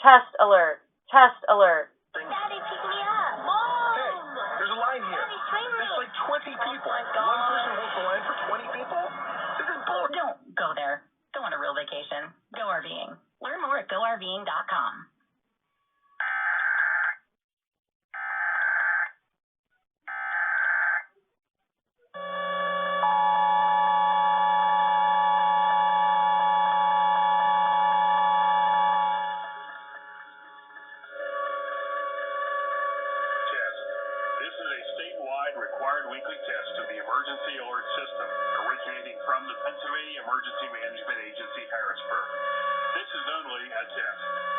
Test alert. Test alert. Daddy, pick me up. Mom! Hey, there's a line here. Daddy, train me. There's like 20 people. Oh my God. One person holds the line for 20 people? This is bull. Don't go there. Go on a real vacation. Go RVing. Learn more at GoRVing.com. This is a statewide required weekly test of the emergency alert system originating from the Pennsylvania Emergency Management Agency, Harrisburg. This is only a test.